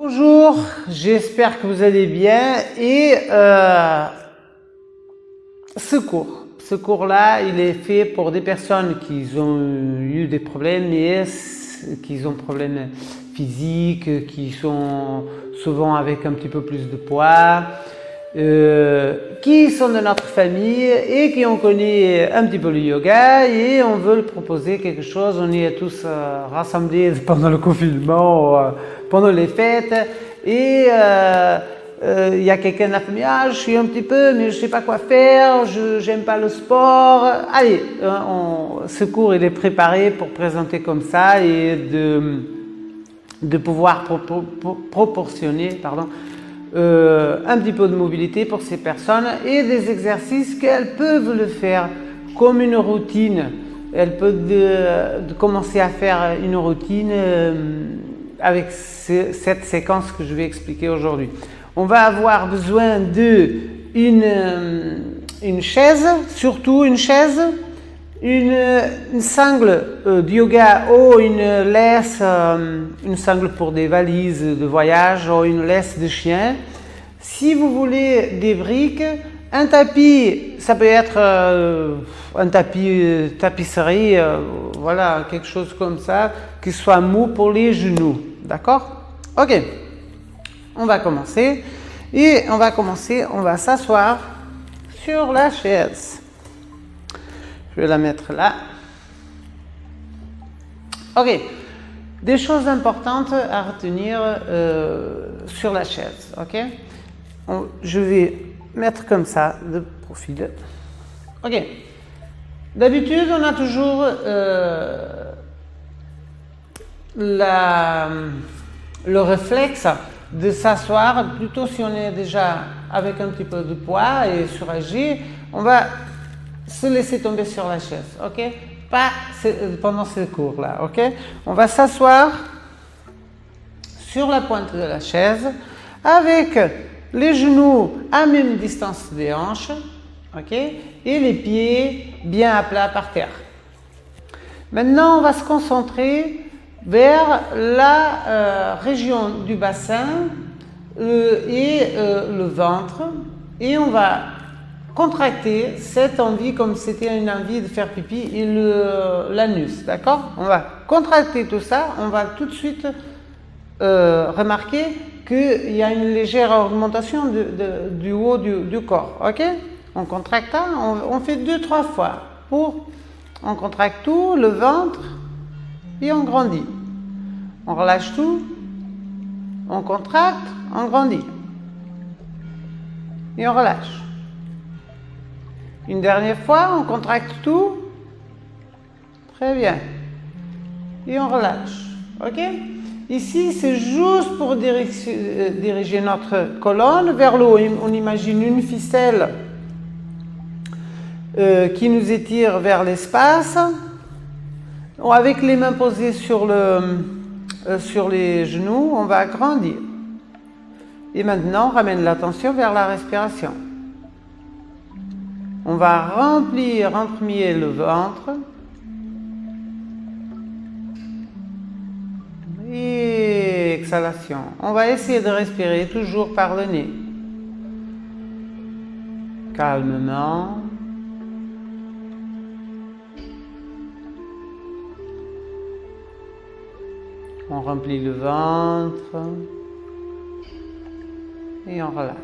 Bonjour, j'espère que vous allez bien et ce cours-là, il est fait pour des personnes qui ont eu des problèmes, mais qui ont des problèmes physiques, qui sont souvent avec un petit peu plus de poids, qui sont de notre famille et qui ont connu un petit peu le yoga et on veut proposer quelque chose. On est tous rassemblés pendant le confinement, pendant les fêtes et il y a quelqu'un de la famille, je suis un petit peu, mais je ne sais pas quoi faire, je n'aime pas le sport. Allez, ce cours il est préparé pour présenter comme ça et de pouvoir proportionner un petit peu de mobilité pour ces personnes et des exercices qu'elles peuvent le faire comme une routine. Elles peuvent commencer à faire une routine avec cette séquence que je vais expliquer aujourd'hui. On va avoir besoin d'une chaise, surtout une chaise, une sangle de yoga ou une laisse, une sangle pour des valises de voyage ou une laisse de chien. Si vous voulez des briques, un tapis, ça peut être un tapis tapisserie, voilà, quelque chose comme ça, qui soit mou pour les genoux, d'accord? Ok, on va commencer et on va s'asseoir sur la chaise. Je vais la mettre là. Ok, des choses importantes à retenir sur la chaise, ok? Je vais mettre comme ça de profil. Ok, d'habitude on a toujours le réflexe de s'asseoir, plutôt si on est déjà avec un petit peu de poids et suragi, on va se laisser tomber sur la chaise, ok? Pas pendant ce cours-là, ok? On va s'asseoir sur la pointe de la chaise avec les genoux à même distance des hanches, ok? Et les pieds bien à plat par terre. Maintenant, on va se concentrer vers la région du bassin et le ventre et on va contracter cette envie comme c'était une envie de faire pipi et l'anus, d'accord? On va contracter tout ça, on va tout de suite remarquer qu'il y a une légère augmentation du haut du corps, ok? On contracte, on fait 2-3 fois on contracte tout, le ventre et on grandit. On relâche tout, on contracte, on grandit et on relâche. Une dernière fois, on contracte tout. Très bien. Et on relâche. Ok? Ici, c'est juste pour diriger notre colonne vers le haut. On imagine une ficelle qui nous étire vers l'espace. Avec les mains posées sur les genoux, on va grandir. Et maintenant, on ramène l'attention vers la respiration. On va remplir en premier le ventre. Et exhalation. On va essayer de respirer toujours par le nez. Calmement. On remplit le ventre. Et on relâche.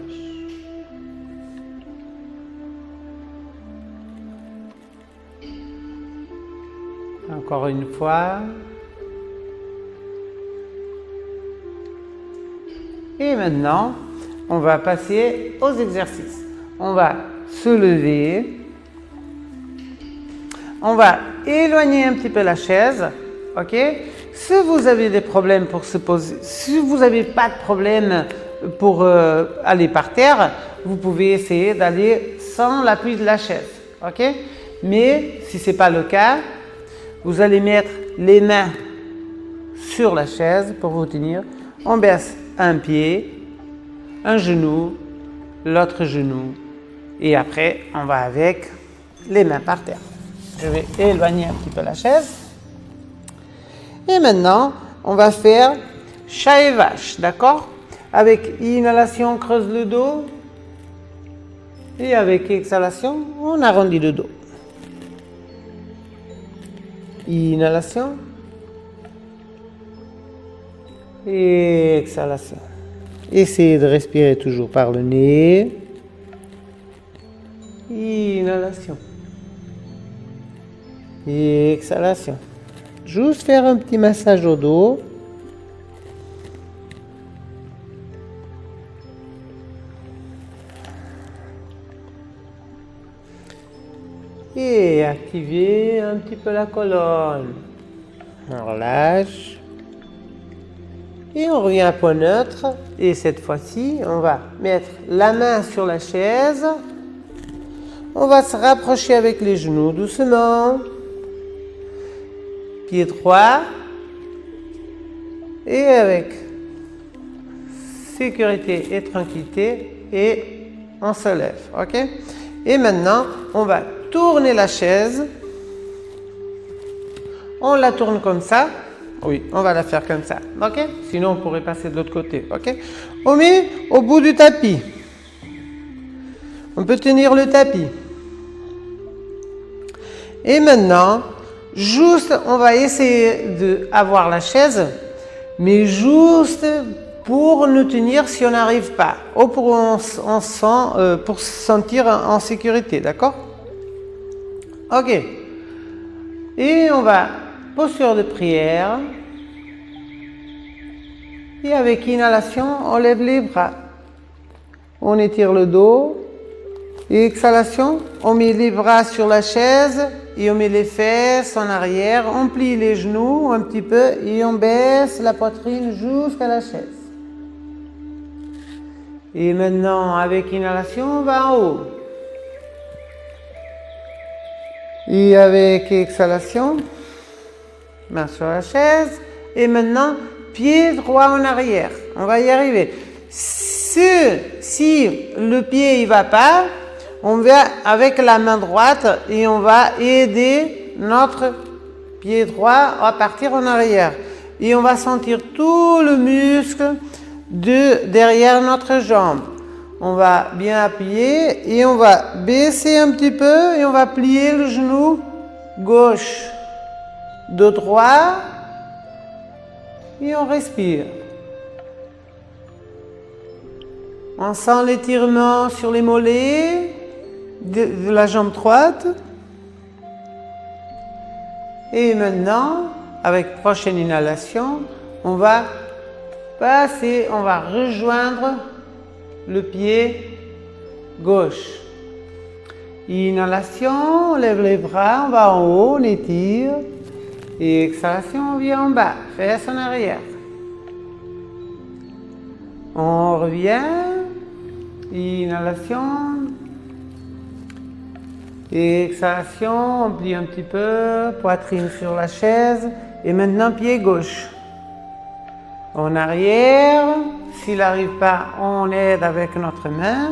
Encore une fois. Et maintenant, on va passer aux exercices. On va se lever. On va éloigner un petit peu la chaise. Ok? Si vous avez des problèmes pour se poser, si vous n'avez pas de problème pour aller par terre, vous pouvez essayer d'aller sans l'appui de la chaise. Ok? Mais si ce n'est pas le cas, vous allez mettre les mains sur la chaise pour vous tenir. On baisse un pied, un genou, l'autre genou. Et après, on va avec les mains par terre. Je vais éloigner un petit peu la chaise. Et maintenant, on va faire chat et vache, d'accord? Avec inhalation, on creuse le dos. Et avec exhalation, on arrondit le dos. Inhalation. Et exhalation. Essayez de respirer toujours par le nez. Inhalation. Et exhalation. Juste faire un petit massage au dos. Et activer un petit peu la colonne. On relâche. Et on revient à point neutre. Et cette fois-ci, on va mettre la main sur la chaise. On va se rapprocher avec les genoux doucement. Pied droit. Et avec sécurité et tranquillité. Et on se lève. Ok? Et maintenant, on va tourner la chaise. On la tourne comme ça. Oui, on va la faire comme ça. Ok? Sinon, on pourrait passer de l'autre côté. Ok? On met au bout du tapis. On peut tenir le tapis. Et maintenant, juste, on va essayer d'avoir la chaise, mais juste pour nous tenir si on n'arrive pas. Ou pour pour se sentir en sécurité. D'accord? Ok. Et on va, posture de prière. Et avec inhalation, on lève les bras. On étire le dos. Et exhalation, on met les bras sur la chaise et on met les fesses en arrière. On plie les genoux un petit peu et on baisse la poitrine jusqu'à la chaise. Et maintenant, avec inhalation, on va en haut. Et avec exhalation, main sur la chaise. Et maintenant, pied droit en arrière. On va y arriver. Si le pied ne va pas, on va avec la main droite et on va aider notre pied droit à partir en arrière. Et on va sentir tout le muscle derrière notre jambe. On va bien appuyer et on va baisser un petit peu et on va plier le genou gauche de droit et on respire. On sent l'étirement sur les mollets de la jambe droite. Et maintenant, avec prochaine inhalation, on va passer, on va rejoindre le pied gauche. Inhalation, on lève les bras, on va en haut, on étire. Et exhalation, on vient en bas, fesses en arrière. On revient. Inhalation. Et exhalation, on plie un petit peu, poitrine sur la chaise. Et maintenant, pied gauche. En arrière. S'il n'arrive pas, on aide avec notre main.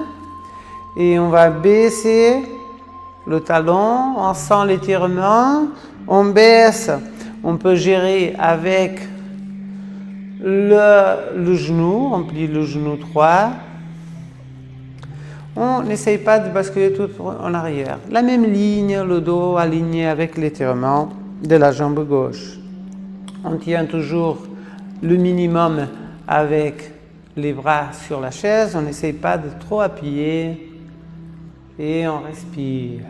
Et on va baisser le talon. On sent l'étirement. On baisse. On peut gérer avec le genou. On plie le genou droit. On n'essaye pas de basculer tout en arrière. La même ligne, le dos aligné avec l'étirement de la jambe gauche. On tient toujours le minimum avec les bras sur la chaise. On n'essaye pas de trop appuyer. Et on respire.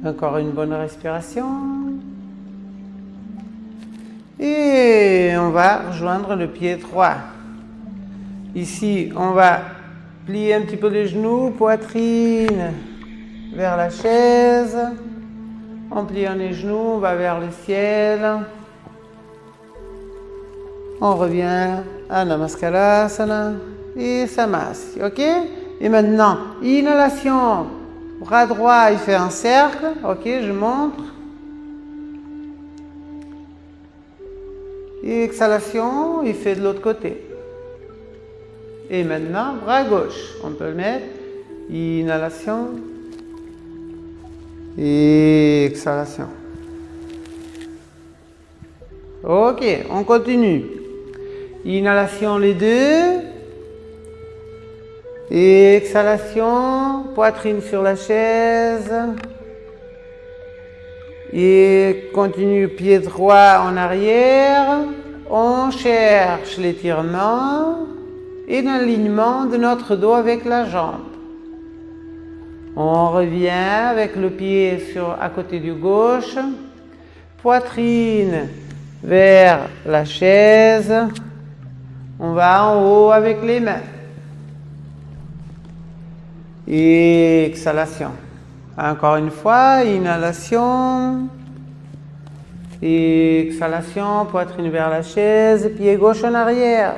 Encore une bonne respiration. Et on va rejoindre le pied droit. Ici, on va plier un petit peu les genoux, poitrine vers la chaise. En pliant les genoux, on va vers le ciel. On revient à Namaskalasana et Samasthiti. Ok? Et maintenant, inhalation. Bras droit, il fait un cercle. Ok, je montre. Et exhalation, il fait de l'autre côté. Et maintenant, bras gauche. On peut le mettre. Inhalation. Et exhalation. Ok, on continue. Inhalation les deux. Et exhalation, poitrine sur la chaise. Et continue, pied droit en arrière. On cherche l'étirement et l'alignement de notre dos avec la jambe. On revient avec le pied à côté du gauche. Poitrine vers la chaise. On va en haut avec les mains. Et exhalation. Encore une fois, inhalation. Et exhalation, poitrine vers la chaise, pied gauche en arrière.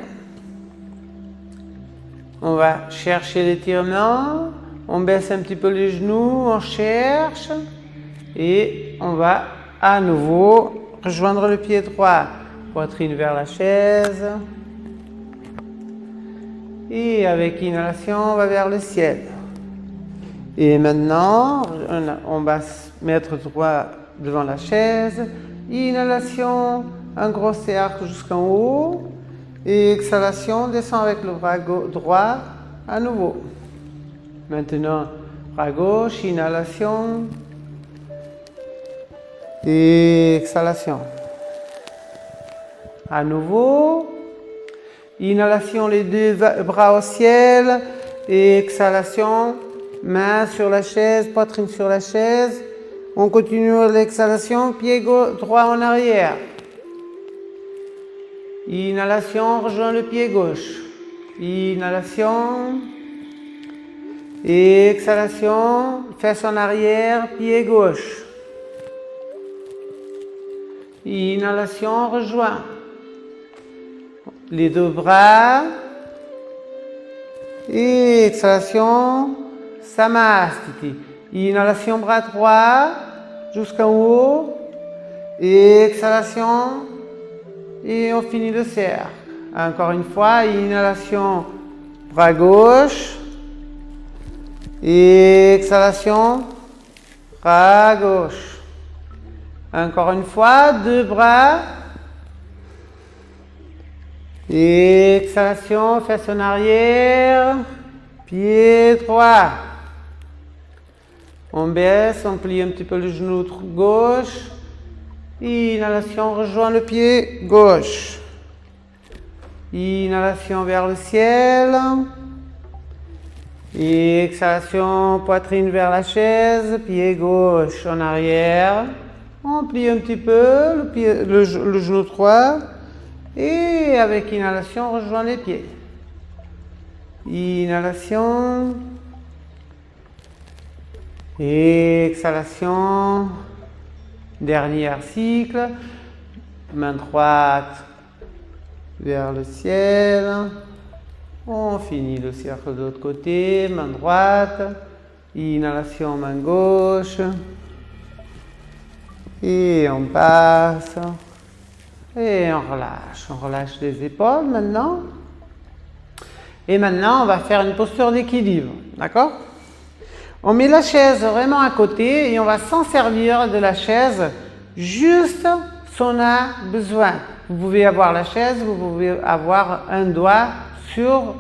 On va chercher l'étirement. On baisse un petit peu les genoux, on cherche. Et on va à nouveau rejoindre le pied droit. Poitrine vers la chaise. Et avec inhalation, on va vers le ciel. Et maintenant, on va se mettre droit devant la chaise. Inhalation, un gros cercle jusqu'en haut. Et exhalation, descend avec le bras droit à nouveau. Maintenant, bras gauche, inhalation. Et exhalation. À nouveau. Inhalation, les deux bras au ciel. Et exhalation. Main sur la chaise, poitrine sur la chaise. On continue l'exhalation, pied droit en arrière. Inhalation, rejoint le pied gauche. Inhalation. Et exhalation, fesse en arrière, pied gauche. Inhalation, rejoint. Les deux bras. Et exhalation. Samastiti. Inhalation, bras droit jusqu'en haut. Et exhalation. Et on finit le cercle. Encore une fois, inhalation, bras gauche. Et exhalation, bras gauche. Encore une fois, deux bras. Et exhalation, fesse en arrière. Pied droit. On baisse, on plie un petit peu le genou gauche. Inhalation, rejoint le pied gauche. Inhalation vers le ciel. Et exhalation, poitrine vers la chaise, pied gauche en arrière. On plie un petit peu le genou droit. Et avec inhalation, on rejoint les pieds. Inhalation. Et exhalation. Dernier cycle. Main droite vers le ciel. On finit le cercle de l'autre côté. Main droite. Inhalation, main gauche. Et on passe. Et on relâche. On relâche les épaules maintenant. Et maintenant, on va faire une posture d'équilibre. D'accord ? On met la chaise vraiment à côté et on va s'en servir de la chaise juste si on a besoin. Vous pouvez avoir la chaise, vous pouvez avoir un doigt sur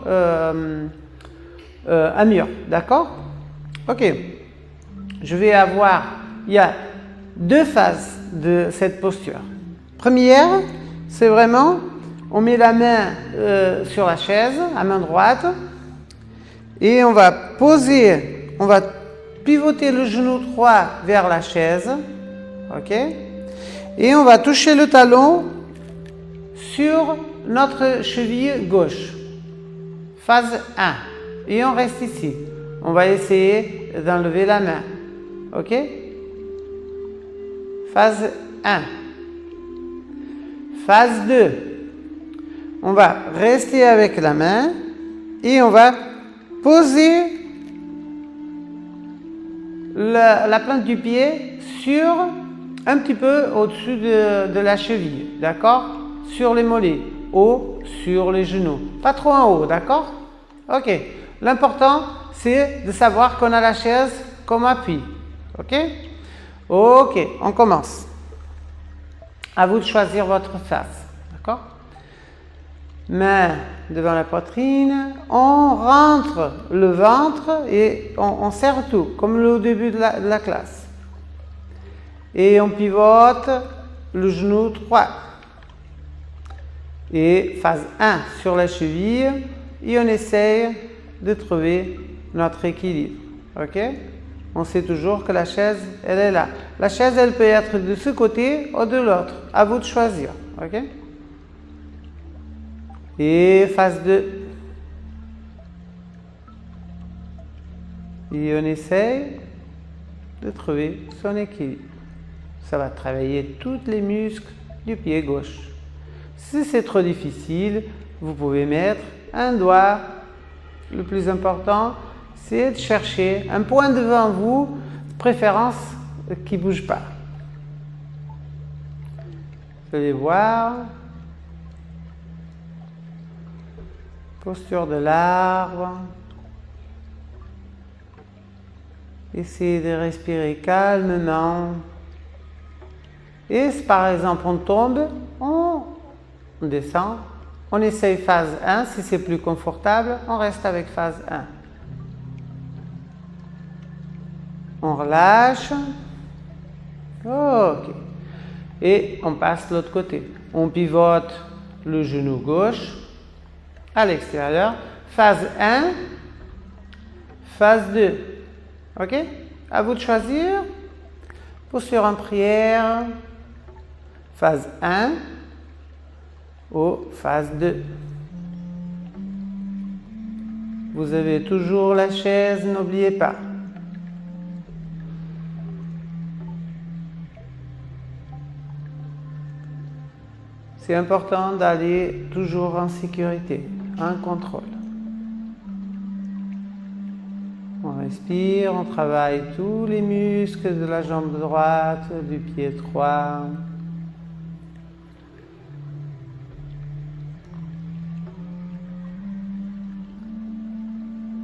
un mur. D'accord ? Ok. Je vais avoir, il y a deux phases de cette posture. Première, c'est vraiment, on met la main sur la chaise, à main droite, et on va poser. On va pivoter le genou droit vers la chaise, ok? Et on va toucher le talon sur notre cheville gauche. Phase 1. Et on reste ici. On va essayer d'enlever la main, ok? Phase 1. Phase 2. On va rester avec la main et on va poser la plante du pied sur un petit peu au-dessus de la cheville, d'accord? Sur les mollets, haut, sur les genoux. Pas trop en haut, d'accord? Ok. L'important, c'est de savoir qu'on a la chaise comme appui, ok? Ok, on commence. À vous de choisir votre face. D'accord? Main devant la poitrine. On rentre le ventre et on serre tout, comme au début de la classe. Et on pivote le genou droit. Et phase 1 sur la cheville. Et on essaye de trouver notre équilibre. Ok? On sait toujours que la chaise, elle est là. La chaise, elle peut être de ce côté ou de l'autre. À vous de choisir. Ok? Et phase 2. Et on essaye de trouver son équilibre. Ça va travailler tous les muscles du pied gauche. Si c'est trop difficile, vous pouvez mettre un doigt. Le plus important, c'est de chercher un point devant vous, de préférence qui ne bouge pas. Vous allez voir. Posture de l'arbre. Essayez de respirer calmement. Et si par exemple on tombe, on descend. On essaye phase 1. Si c'est plus confortable, on reste avec phase 1. On relâche. Ok. Et on passe de l'autre côté. On pivote le genou gauche à l'extérieur. Phase 1. Phase 2. Ok? À vous de choisir. Posture en prière. Phase 1 ou phase 2. Vous avez toujours la chaise, n'oubliez pas. C'est important d'aller toujours en sécurité, en contrôle. On respire, on travaille tous les muscles de la jambe droite, du pied droit.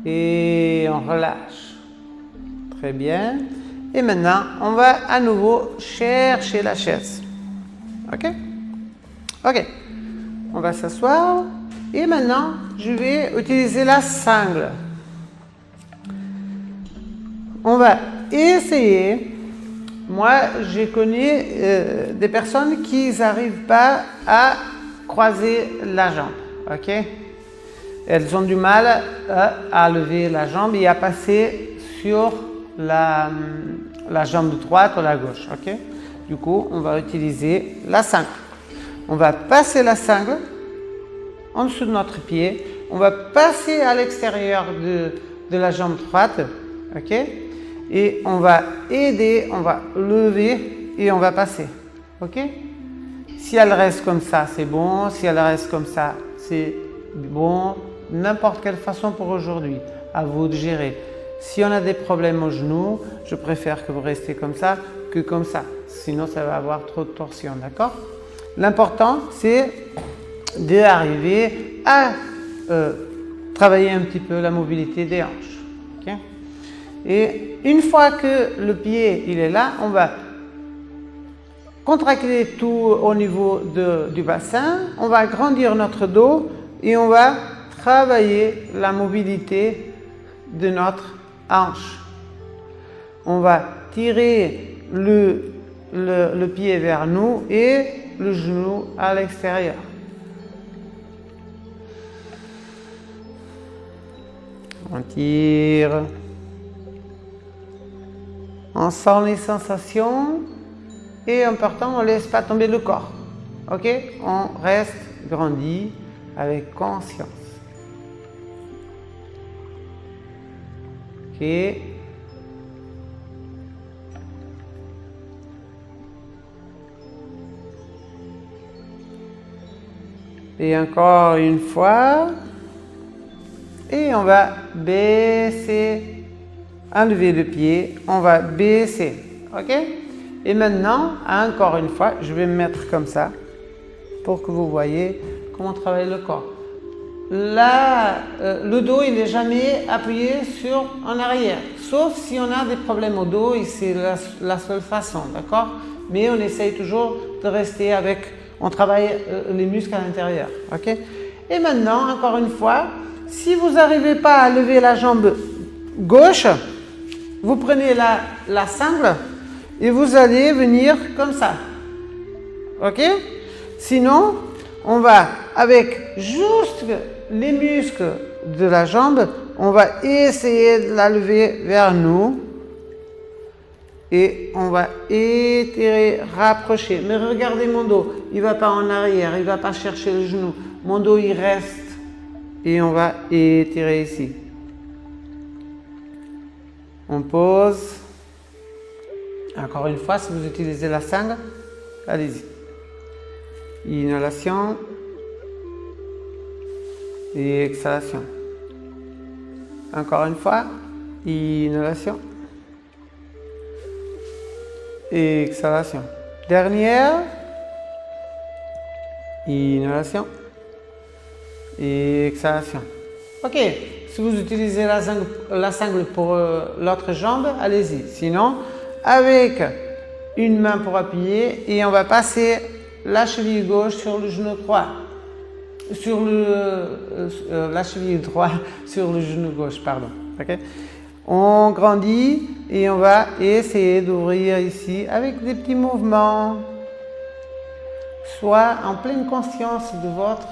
Et on relâche. Très bien. Et maintenant, on va à nouveau chercher la chaise. Ok? Ok. On va s'asseoir. Et maintenant, je vais utiliser la sangle. On va essayer. Moi, j'ai connu des personnes qui n'arrivent pas à croiser la jambe. Ok? Elles ont du mal à lever la jambe et à passer sur la jambe droite ou la gauche. Ok? Du coup, on va utiliser la sangle. On va passer la sangle en dessous de notre pied. On va passer à l'extérieur de la jambe droite. Ok? Et on va aider, on va lever et on va passer. Ok? Si elle reste comme ça, c'est bon. Si elle reste comme ça, c'est bon. N'importe quelle façon pour aujourd'hui. À vous de gérer. Si on a des problèmes au genou, je préfère que vous restiez comme ça que comme ça. Sinon, ça va avoir trop de torsion. D'accord? L'important, c'est d'arriver à travailler un petit peu la mobilité des hanches. Okay? Et une fois que le pied il est là, on va contracter tout au niveau du bassin, on va agrandir notre dos et on va travailler la mobilité de notre hanche. On va tirer le pied vers nous et le genou à l'extérieur. On tire. On sent les sensations et en partant, on ne laisse pas tomber le corps. Ok? On reste grandi avec conscience. Ok? Et encore une fois. Et on va baisser. Enlever le pied. On va baisser. Ok? Et maintenant, encore une fois, je vais me mettre comme ça pour que vous voyez comment travaille le corps. le dos il n'est jamais appuyé en arrière, sauf si on a des problèmes au dos et c'est la seule façon, d'accord? Mais on essaye toujours de rester on travaille les muscles à l'intérieur, ok? Et maintenant, encore une fois, si vous n'arrivez pas à lever la jambe gauche, vous prenez la sangle et vous allez venir comme ça, ok? Sinon, on va avec juste les muscles de la jambe, on va essayer de la lever vers nous et on va étirer, rapprocher. Mais regardez mon dos, il ne va pas en arrière, il ne va pas chercher le genou. Mon dos, il reste et on va étirer ici. On pose. Encore une fois, si vous utilisez la sangle, allez-y. Inhalation et exhalation. Encore une fois, inhalation et exhalation. Dernière, inhalation et exhalation. Ok, si vous utilisez la sangle pour l'autre jambe, allez-y. Sinon, avec une main pour appuyer et on va passer la cheville gauche sur le genou droit. La cheville droite sur le genou gauche, pardon. Okay? On grandit et on va essayer d'ouvrir ici avec des petits mouvements. Soit en pleine conscience de votre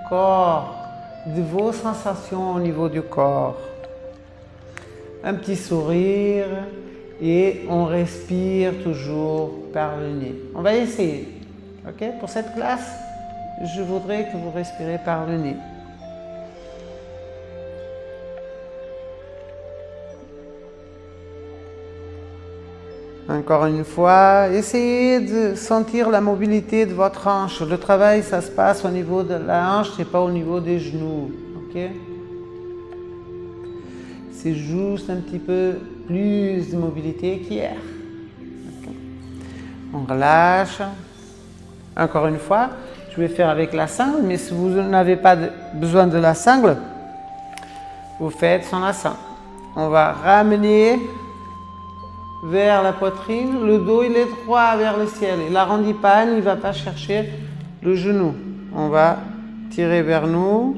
corps, de vos sensations au niveau du corps. Un petit sourire et on respire toujours par le nez. On va essayer. Okay? Pour cette classe, je voudrais que vous respirez par le nez. Encore une fois, essayez de sentir la mobilité de votre hanche. Le travail, ça se passe au niveau de la hanche, c'est pas au niveau des genoux. Okay? C'est juste un petit peu plus de mobilité qu'hier. Okay? On relâche. Encore une fois, je vais faire avec la sangle, mais si vous n'avez pas besoin de la sangle, vous faites sans la sangle. On va ramener vers la poitrine, le dos il est droit vers le ciel. Et l'arrondipane, il ne va pas chercher le genou. On va tirer vers nous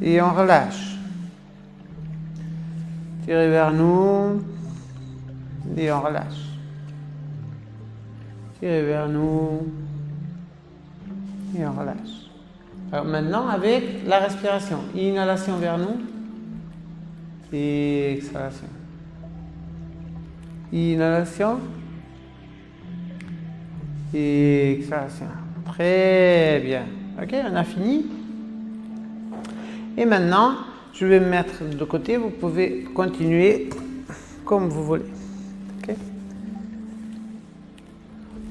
et on relâche. Tirer vers nous et on relâche. Tirer vers nous et on relâche. Alors maintenant avec la respiration, inhalation vers nous et exhalation. Inhalation et exhalation. Très bien. Ok, on a fini. Et maintenant, je vais me mettre de côté. Vous pouvez continuer comme vous voulez. Okay.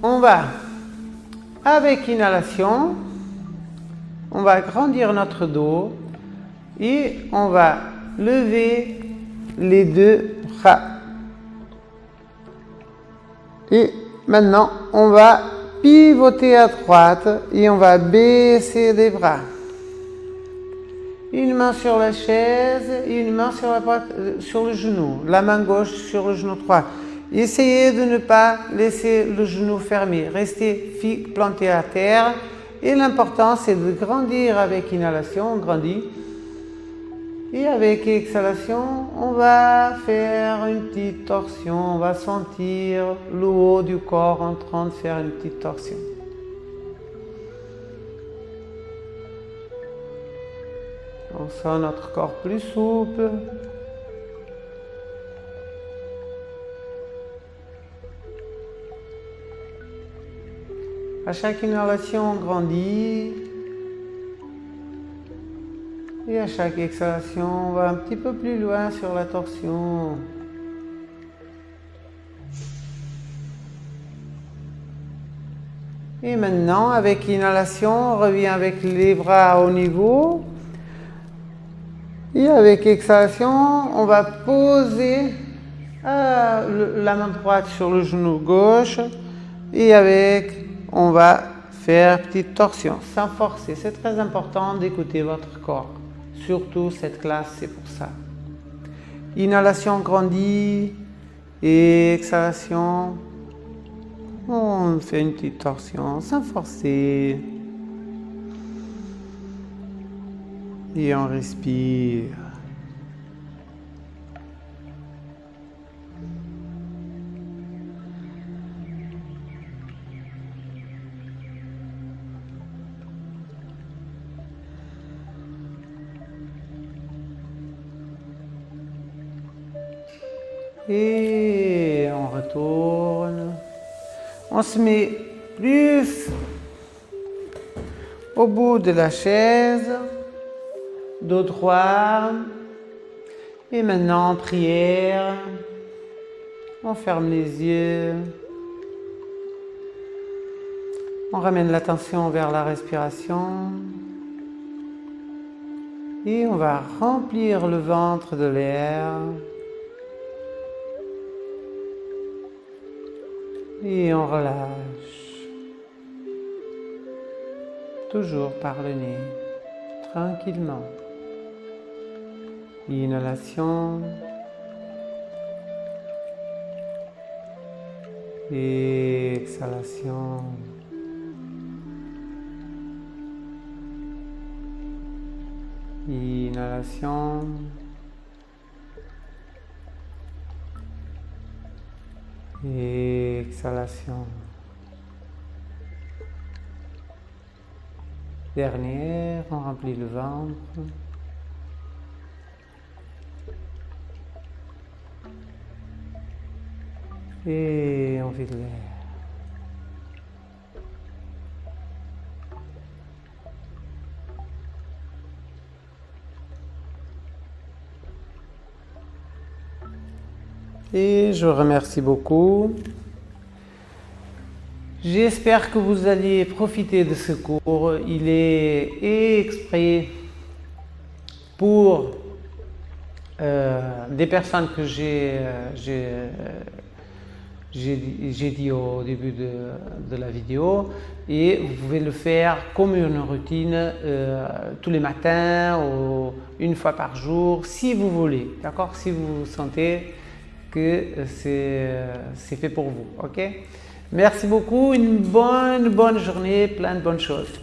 On va, avec inhalation, on va agrandir notre dos et on va lever les deux bras. Et maintenant, on va pivoter à droite et on va baisser les bras. Une main sur la chaise et une main sur le genou. La main gauche sur le genou droit. Essayez de ne pas laisser le genou fermé. Restez planté à terre. Et l'important, c'est de grandir avec inhalation. On grandit. Et avec exhalation, on va faire une petite torsion. On va sentir le haut du corps en train de faire une petite torsion. On sent notre corps plus souple. À chaque inhalation, on grandit. Et à chaque exhalation, on va un petit peu plus loin sur la torsion. Et maintenant, avec inhalation, on revient avec les bras au niveau. Et avec exhalation, on va poser la main droite sur le genou gauche. Et on va faire petite torsion sans forcer. C'est très important d'écouter votre corps. Surtout cette classe, c'est pour ça. Inhalation grandie et exhalation. On fait une petite torsion sans forcer. Et on respire. Et on retourne. On se met plus au bout de la chaise, dos droit. Et maintenant, prière. On ferme les yeux. On ramène l'attention vers la respiration. Et on va remplir le ventre de l'air. Et on relâche. Toujours par le nez, tranquillement. Inhalation. Et exhalation. Inhalation. Et exhalation. Dernière, on remplit le ventre. Et on vide l'air. Et je vous remercie beaucoup. J'espère que vous allez profiter de ce cours. Il est exprès pour des personnes que j'ai dit au début de la vidéo, et vous pouvez le faire comme une routine tous les matins ou une fois par jour si vous voulez, d'accord? Si vous sentez que c'est fait pour vous, ok? Merci beaucoup, une bonne journée, plein de bonnes choses.